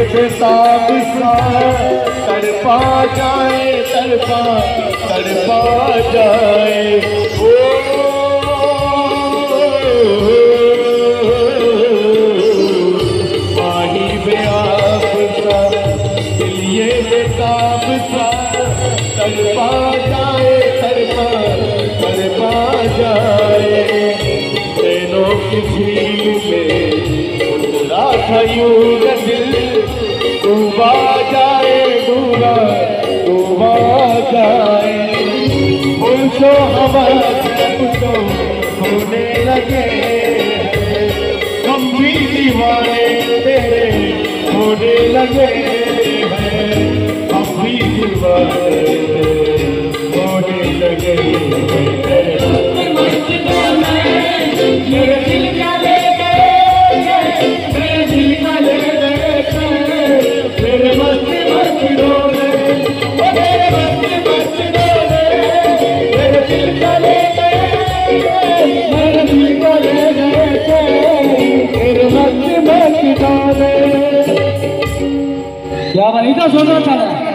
बेताब सा तड़पा जाए, तड़पा जाए। ओ माही बेआब सा दिल ये बेताब सा तड़पा जाए, तड़पा जाए। नैनों की झील में उतरा था यूं दिल, डूबा जाए, डूबा जाए। उनको हमारा तो होने लगे, हम भी दीवाने तेरे होने लगे हैं, हम भी दीवाने होने लगे हैं। मेरे दिल का ले गए, मेरे दिल का ले गए, मेरे मस्ती मस्ती डोले, मेरे मस्ती मस्ती डोले, मेरे दिल का ले गए, मेरे दिल का ले गए, मेरे मस्ती मस्ती डोले। क्या भाई, इतना सुंदर था।